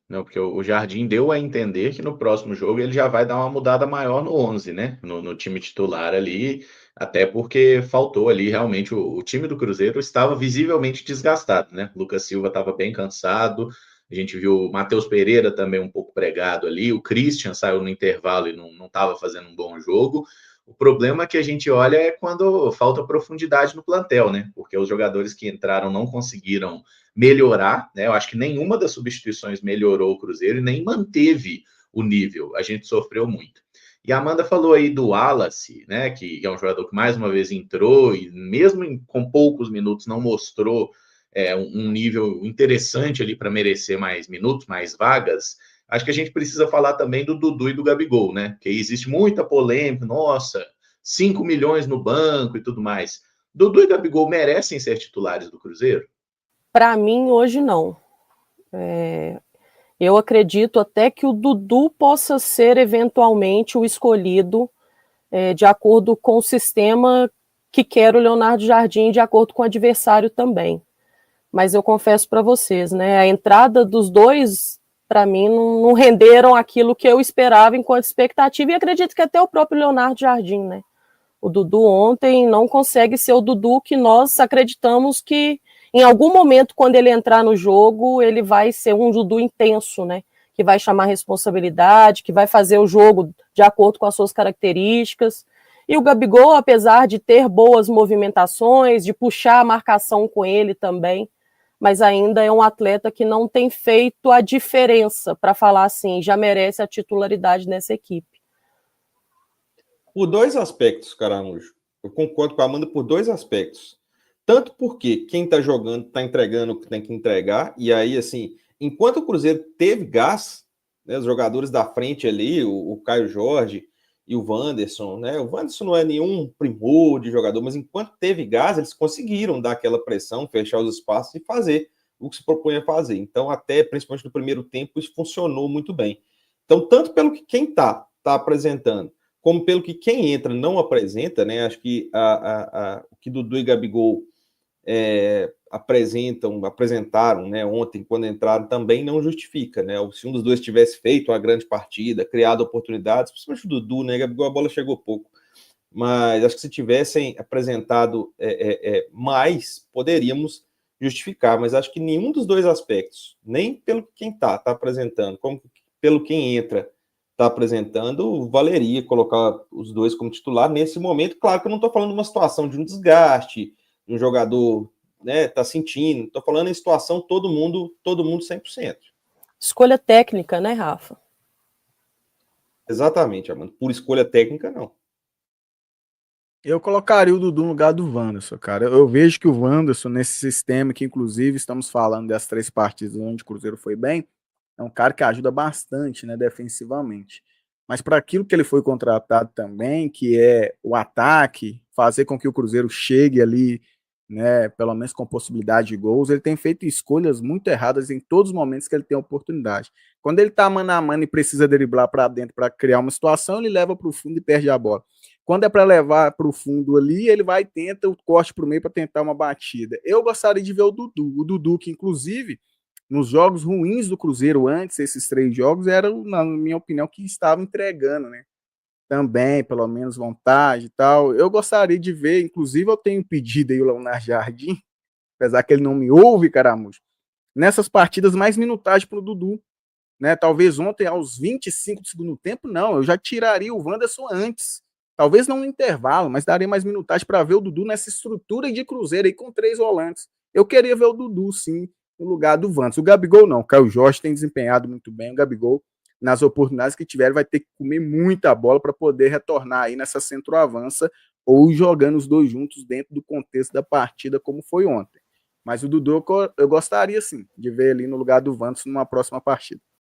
Não, porque o Jardim deu a entender que no próximo jogo ele já vai dar uma mudada maior no 11, né? No time titular ali, até porque faltou ali realmente o time do Cruzeiro estava visivelmente desgastado, né? Lucas Silva estava bem cansado, a gente viu o Matheus Pereira também um pouco pregado ali, o Christian saiu no intervalo e não estava fazendo um bom jogo. O problema que a gente olha é quando falta profundidade no plantel, né? Porque os jogadores que entraram não conseguiram melhorar, né? Eu acho que nenhuma das substituições melhorou o Cruzeiro e nem manteve o nível. A gente sofreu muito. E a Amanda falou aí do Wallace, né? Que é um jogador que mais uma vez entrou e mesmo com poucos minutos não mostrou um nível interessante ali para merecer mais minutos, mais vagas. Acho que a gente precisa falar também do Dudu e do Gabigol, né? Porque existe muita polêmica, nossa, 5 milhões no banco e tudo mais. Dudu e Gabigol merecem ser titulares do Cruzeiro? Para mim, hoje não. Eu acredito até que o Dudu possa ser eventualmente o escolhido de acordo com o sistema que quer o Leonardo Jardim, de acordo com o adversário também. Mas eu confesso para vocês, né, a entrada dos dois, para mim, não renderam aquilo que eu esperava enquanto expectativa, e acredito que até o próprio Leonardo Jardim, né? O Dudu ontem não consegue ser o Dudu que nós acreditamos que em algum momento, quando ele entrar no jogo, ele vai ser um Dudu intenso, né? Que vai chamar responsabilidade, que vai fazer o jogo de acordo com as suas características. E o Gabigol, apesar de ter boas movimentações, de puxar a marcação com ele também, mas ainda é um atleta que não tem feito a diferença, para falar assim, já merece a titularidade nessa equipe. Por dois aspectos, Caramujo. Eu concordo com a Amanda por dois aspectos. Tanto porque quem está jogando está entregando o que tem que entregar, e aí, assim, enquanto o Cruzeiro teve gás, né, os jogadores da frente ali, o Caio Jorge e o Wanderson, né? O Wanderson não é nenhum primor de jogador, mas enquanto teve gás, eles conseguiram dar aquela pressão, fechar os espaços e fazer o que se propunha a fazer. Então, até principalmente no primeiro tempo, isso funcionou muito bem. Então, tanto pelo que quem tá apresentando, como pelo que quem entra não apresenta, né? Acho que o que Dudu e Gabigol apresentaram, né, ontem, quando entraram, também não justifica, né? Se um dos dois tivesse feito uma grande partida, criado oportunidades, principalmente o Dudu, né? Gabigol, a bola chegou pouco. Mas acho que se tivessem apresentado mais, poderíamos justificar. Mas acho que nenhum dos dois aspectos, nem pelo que quem tá apresentando, como pelo quem entra, está apresentando, valeria colocar os dois como titular nesse momento. Claro que eu não estou falando de uma situação de um desgaste, um jogador tá sentindo, estou falando em situação todo mundo 100%. Escolha técnica, né, Rafa? Exatamente, Amanda. Por escolha técnica, não. Eu colocaria o Dudu no lugar do Wanderson, cara. Eu vejo que o Wanderson, nesse sistema que, inclusive, estamos falando das 3 partidas onde o Cruzeiro foi bem, é um cara que ajuda bastante, né, defensivamente. Mas para aquilo que ele foi contratado também, que é o ataque, fazer com que o Cruzeiro chegue ali, né, pelo menos com possibilidade de gols, ele tem feito escolhas muito erradas em todos os momentos que ele tem a oportunidade. Quando ele tá mano a mano e precisa driblar para dentro para criar uma situação, ele leva para o fundo e perde a bola. Quando é para levar para o fundo ali, ele vai e tenta o corte para o meio para tentar uma batida. Eu gostaria de ver o Dudu que inclusive nos jogos ruins do Cruzeiro antes, esses 3 jogos, era, na minha opinião, que estava entregando, né? Também, pelo menos, vontade e tal. Eu gostaria de ver, inclusive eu tenho pedido aí o Leonardo Jardim, apesar que ele não me ouve, Caramujo, nessas partidas mais minutagem para o Dudu. Né? Talvez ontem, aos 25 do segundo tempo, não. Eu já tiraria o Wanderson antes. Talvez não no intervalo, mas daria mais minutagem para ver o Dudu nessa estrutura de Cruzeiro aí com 3 volantes. Eu queria ver o Dudu, sim, no lugar do Wanderson. O Gabigol não. O Caio Jorge tem desempenhado muito bem. O Gabigol, nas oportunidades que tiver, vai ter que comer muita bola para poder retornar aí nessa centroavança ou jogando os dois juntos dentro do contexto da partida, como foi ontem. Mas o Dudu eu gostaria, sim, de ver ali no lugar do Wanderson numa próxima partida.